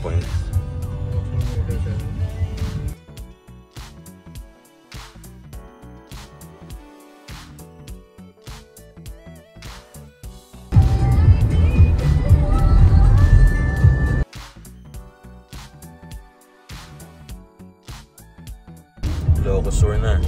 point. Ilocos Sur na.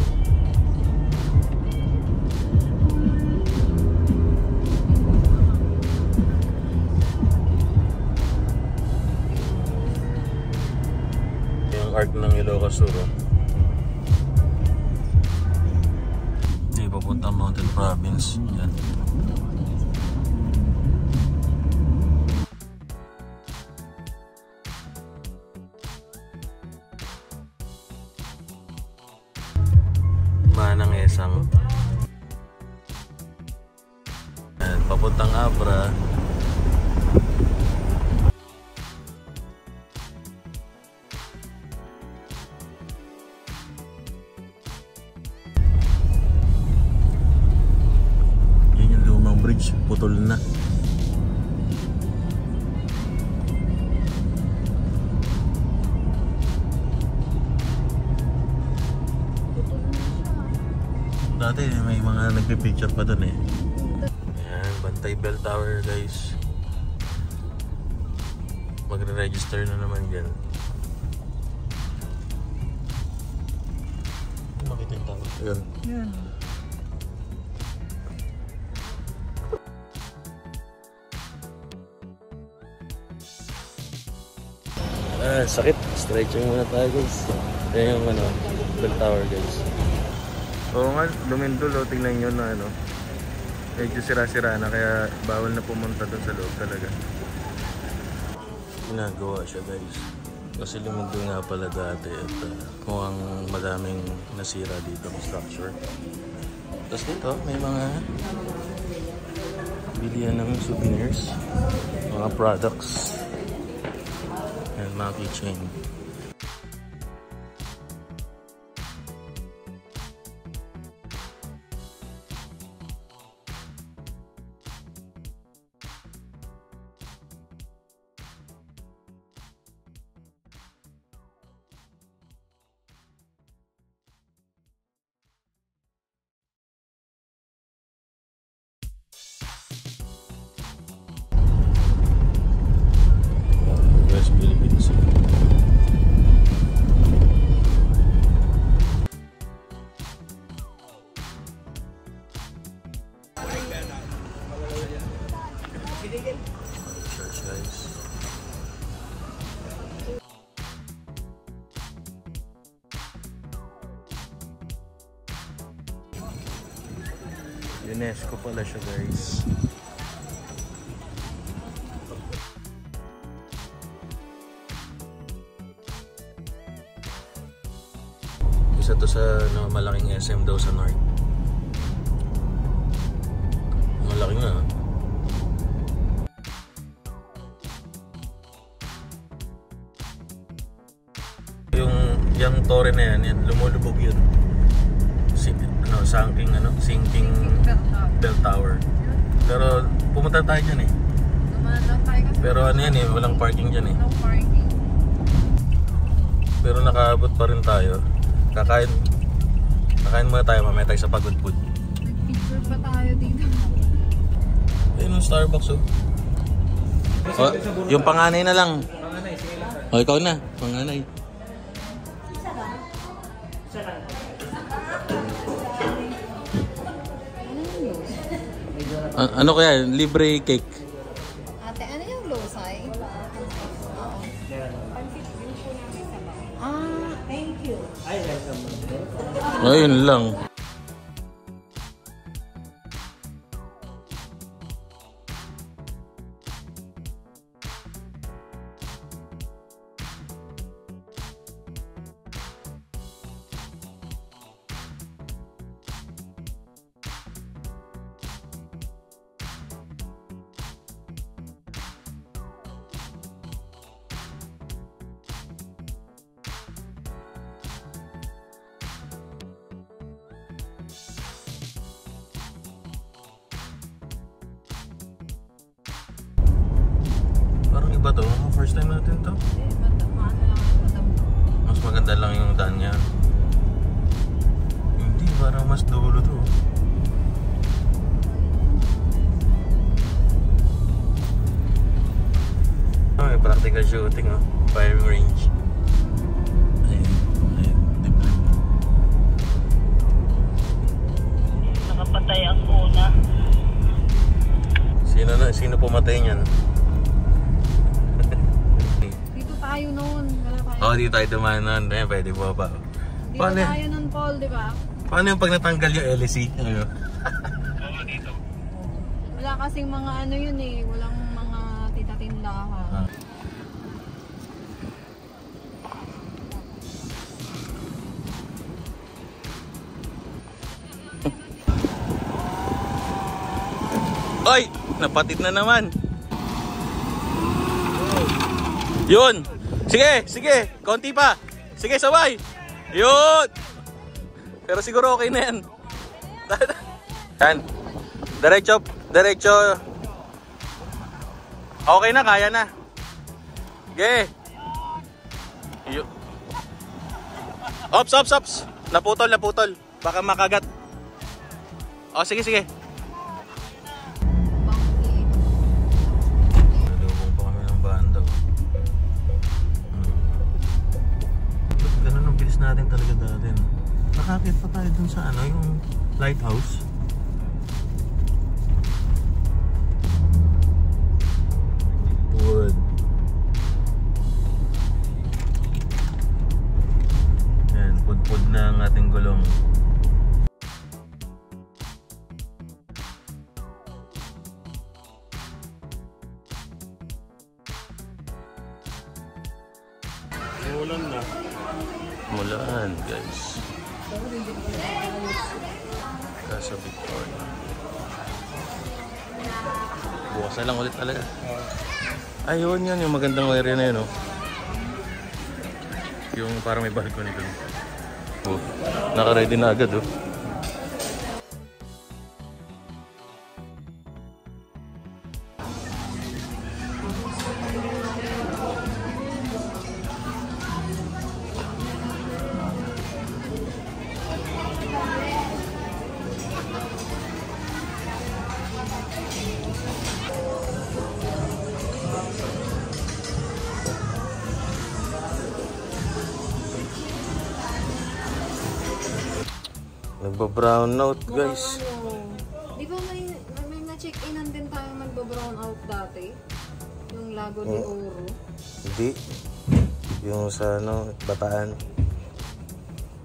Yung arc ng Ilocos Sur. Hindi, papunta Mountain Province. Yan. Manang Esang. Ayan, papuntang Abra. Yan yung lumang bridge, putol na. Dati may mga nagpipicture pa dun eh. Ayan, Bantay Bell Tower guys. Magre-register na naman dyan. Makita yung tower. Ayan. Ayan. Sakit. Stretching muna tayo guys. Ayan yung Bell Tower guys. Oo nga, lumindol. Tingnan nyo na medyo sira-sira na, kaya bawal na pumunta doon sa loob talaga. Ginagawa siya guys. Kasi lumindol nga pala dati at mukhang madaming nasira dito ng structure. Tapos dito may mga bilihan ng souvenirs, mga products, and mga keychain. Church guys. UNESCO pala siya guys. Isa to sa malaking SM daw sa North. Malaki nga. Yung tore na yan, lumulubog yun. Sinking Bell Tower. Pero pumunta tayo dyan eh. Pero yan eh, walang parking dyan eh. Pero nakaabot pa rin tayo. Kakain muna tayo, mamaya tayo sa Pagudpud. Picture pa tayo dito. Ayun yung Starbucks oh. Yung panganay na lang. Ikaw na, panganay. Ano kaya? Libre cake. Ate, ano yung losay? Thank you. Ayun lang. ba to? First time natin to? Mas maganda lang yung daan niya. Hindi, parang mas dulo to. Oh, may practical shooting, oh. Firing range. Nakapatay ang una. Sino pumatay niyan? Dito tayo noon. Oh, dito tayo dumaan noon. Eh, pwede po ba? Dito tayo noon, Paul, di ba? Paano yung pag natanggal yung LSE? Ano? Wala kasing mga ano yun eh. Walang mga tita-tindahan. Oy! Napatid na naman. Yun! Sige! Sige! Konti pa! Sige, sabay! Yun! Pero siguro okay na yan. Yan. Diretso. Diretso. Okay na, kaya na. Sige. Yun. Ops, ops, ops. Naputol, naputol. Baka makagat. O, sige, sige. Natin talaga dati, no? Nakakit pa tayo dun sa ano, yung lighthouse. Wood. Yan, pud-pud na ang ating gulong. Ulan na. Mulan, guys. Casa Victoria. Bukas na lang ulit talaga. Ayun, yan yung magandang area na yun, oh. Yung parang may balcony dun. Oh, naka-ready na agad, oh. Nagba-brown out, guys. Di ba may na-check-inan din tayo magba-brown out dati? Yung Lago de Oro. Hindi. Yung sa ano, Bataan.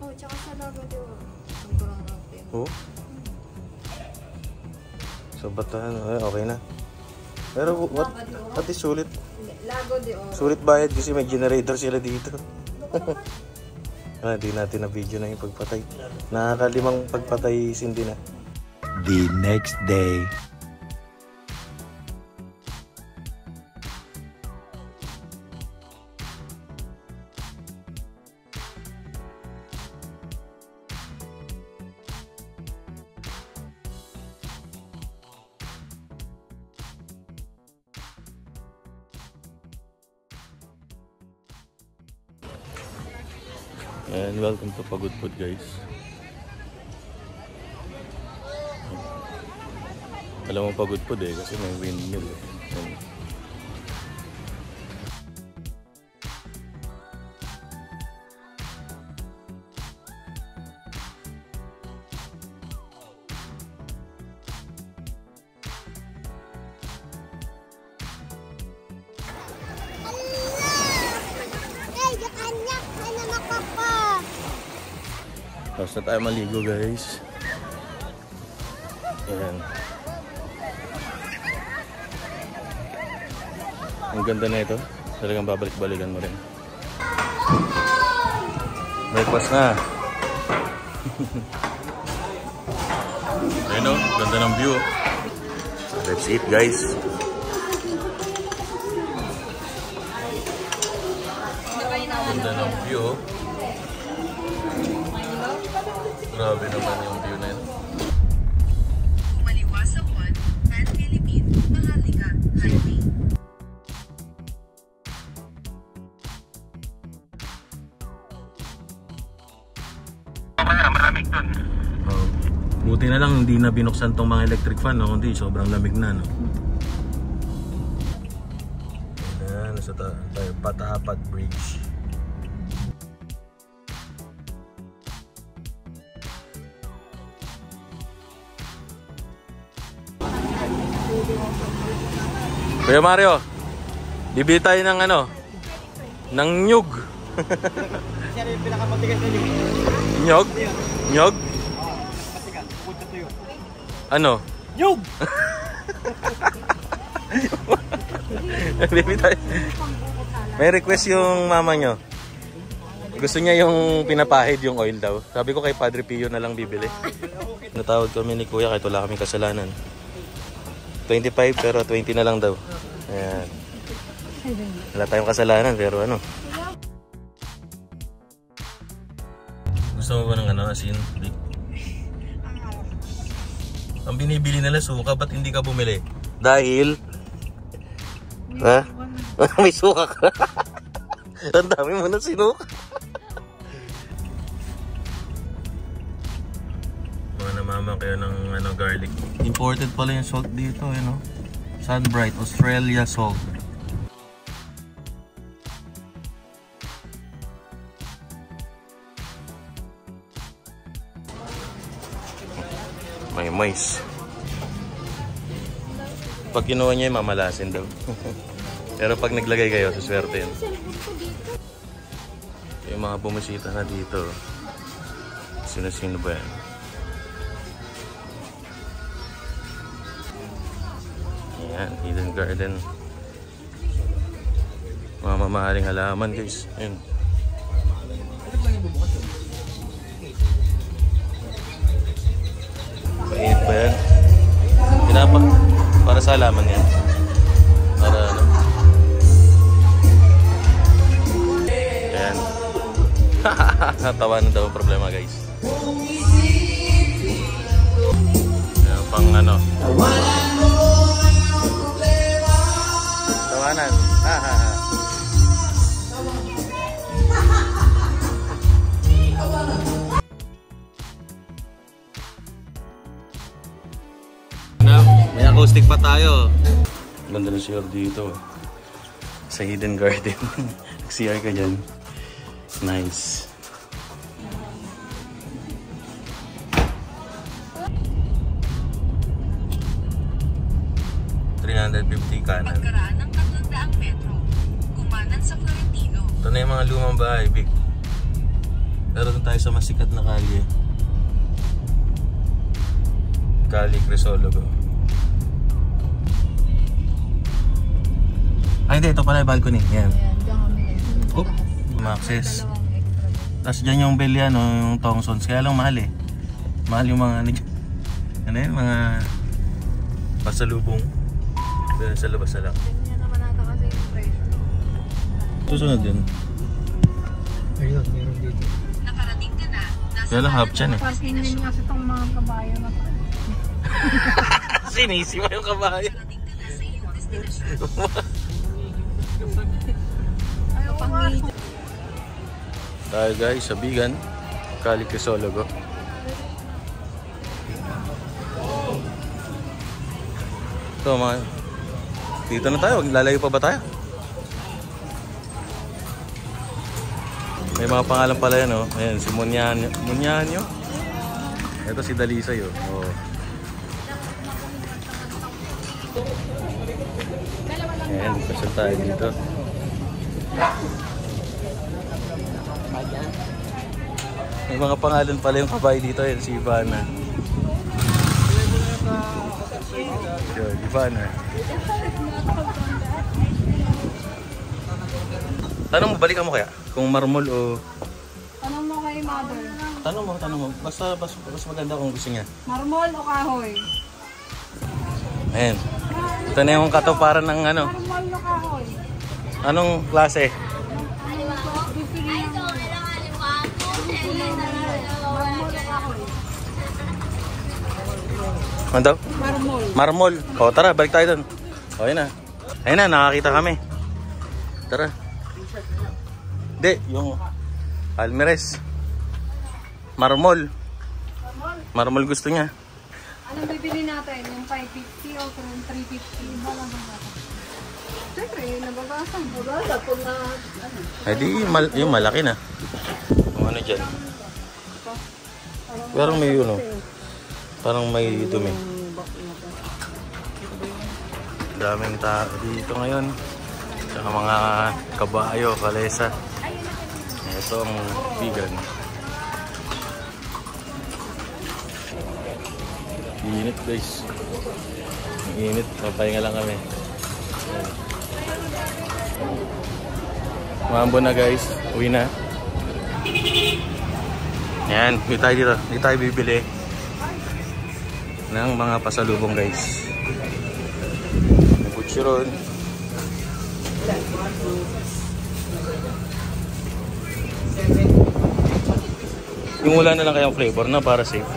Oh, tsaka sa Lago de Oro. Mag-brown out din. Oh? Sa Bataan, okay na. Pero what is sulit? Lago de Oro. Sulit bayad kasi may generator sila dito. Di natin na video na yung pagpatay. Nakakalimang pagpatay sindi na. The next day. And welcome to Pagod Food, guys. Alam mo Pagod Food eh kasi may windmill eh. Tapos na tayo maligo, guys. Ayan. Ang ganda na ito. Talagang babalik-balikan mo rin. Breakfast na. Ayun o, ganda ng view. Let's eat, guys. Ganda ng view. Grabe naman yung view na yun. Kumaliwa sa Pan Philippine Maharlika Highway. Oh. Buti na lang hindi na binuksan tong mga electric fan, no? Kundi sobrang lamig na, no? Ayan, nasa tayo, Patapat Bridge. Kuya Mario, bibili tayo ng ano? Ng nyug. Siya yung pinakamatigas na liit. Nyog? Nyog? Ano? Nyug! Bibili tayo. May request yung mama nyo. Gusto niya yung pinapahid yung oil daw. Sabi ko kay Padre Pio na lang bibili. Natawad kami ni Kuya kahit wala kaming kasalanan. 25 pero 20 na lang daw. Ayan. Wala tayong kasalanan pero ano. Gusto mo ba ng ano, asin? Ang binibili nila suka, ba't hindi ka bumili? Dahil? Ha? May suka ka. Ang dami mo na sinuka. Mga namamang kayo ng ano, garlic. Imported pala yung salt dito, you know? Sunbright, Australia salt. May mais. Pag kinuha niya, mamalasin daw. Pero pag naglagay kayo, suswerte yun. Yung mga bumisita na dito. Sino-sino ba yan? Ayan, hidden garden. Mga mamahaling halaman guys. Ayan. Mainit ba yan? Pinapa para sa halaman yan. Para ano? Ayan. Tawanan daw ang problema guys. Ayan, pang ano. Tawanan. May acoustic pa tayo. Ganda na CR dito. Sa hidden garden. CR ka dyan. Nice. $350 kanan. Pagkaraan ng 300 metro. Kumanan sa Florentino. Ito na yung mga lumang bahay, Vic. Pero doon tayo sa masikat na kalye. Kali Crisologo. Ay hindi, ito pala yung balcony. Yan. Ayan, dyan kami. Oop, ma-access. Tapos dyan yung Belia, no, yung Thompsons. Kaya lang mahal eh. Mahal yung mga ano yun, mga pasalubong. Sa labas na lang. Ganyan naman nata kasi yung presyo. Susunod yun. Ayun, meron dito. Nakarating ka na. Kaya lang half chan eh. Parking din kasi itong mga kabayo na to. Sinisi mo yung kabayo. Nakarating ka na sa iyong destinasyon. Ayaw pang Tayo guys, sa Bigan. Kali Crisologo. Ito mga... Dito na tayo, lalayo pa ba tayo? May mga pangalan pala yan, oh. Ayan, si Munyanyo. Ito si Dalisay, oh. Oh. Ayan, pasal tayo dito. May mga pangalan pala yung kabay dito, ayan, si Ivana. Sure, Ivana. Tanong mo, balikan mo kaya? Kung marmol o... Tanong mo kay mother. Tanong mo. Basta mas maganda kung gusto niya. Marmol o kahoy? Ayan. Ito na yung katuparan ng ano. Marmol o kahoy? Anong klase? Ano daw? Marmol. Marmol. O tara, balik tayo dun. O yun na. Ayun na, nakakita kami. Tara. Hindi, yung Almeres. Marmol. Maramol gusto niya. Anong bibili natin? Yung 550 o yung 350? Iba lang ba natin? Siyempre, nababasang. Nababasa po na ano. Ay di, yung malaki na. Yung ano dyan. Parang may yun, oh. Parang may dumi. Daming tao dito ngayon. Tsaka mga kabayo, kalesa. Ito ang vegan. Init guys. Init. Papahinga lang kami. Mambo na guys. Uwi na. Yan. Dito tayo dito. Dito tayo bibili ng mga pasalubong guys. May butcheron. Yung wala na lang kayang flavor na para safe.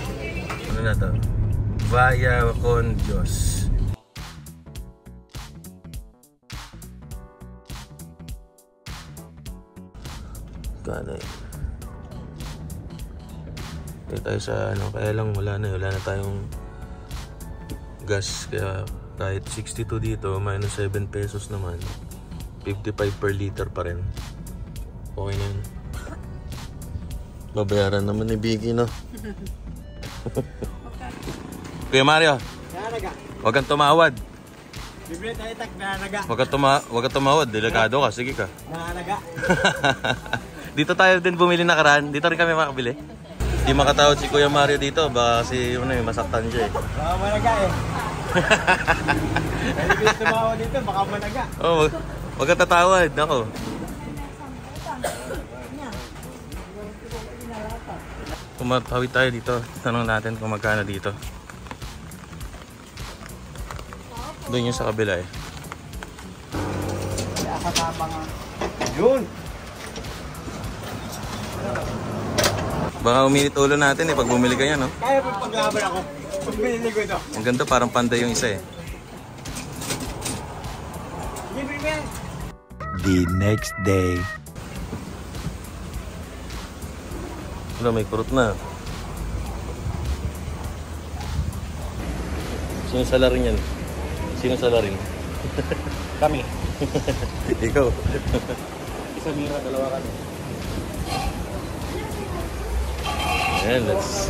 Ano na to? Vaya con Dios. Kaya tayo sa ano, kaya lang wala na tayong gas, kaya kahit 62 dito minus 7 pesos naman, 55 per liter pa rin. Okay na yun. Babayaran naman ni Biggie, no? Kuya Mario, huwag kang tumawad. Bibili tayo tak nanaga. Huwag kang tumawad, delikado ka, sige ka. Nanaga. Dito tayo din bumili nakaraan, dito rin kami makabili. Hindi makatawad si Kuya Mario dito, baka kasi masaktan siya eh. Baka managa eh. Hindi ko tumawa dito, baka managa. Oh, huwag kang tatawad, ako. Tumatawid tayo dito, tanong natin kung magkano dito. Doon yung sa kabila eh. Yun! Baka uminit ulo natin eh pag bumili ka yan, no? Kaya pa paglaban ako. Pag binili ko ito. Ang ganda, parang panday yung isa eh. The next day. Wala, may kurot na. Sino salarin yan? Sino salarin? Kami. Ikaw. Isa mira, dalawa kami. Ayan, let's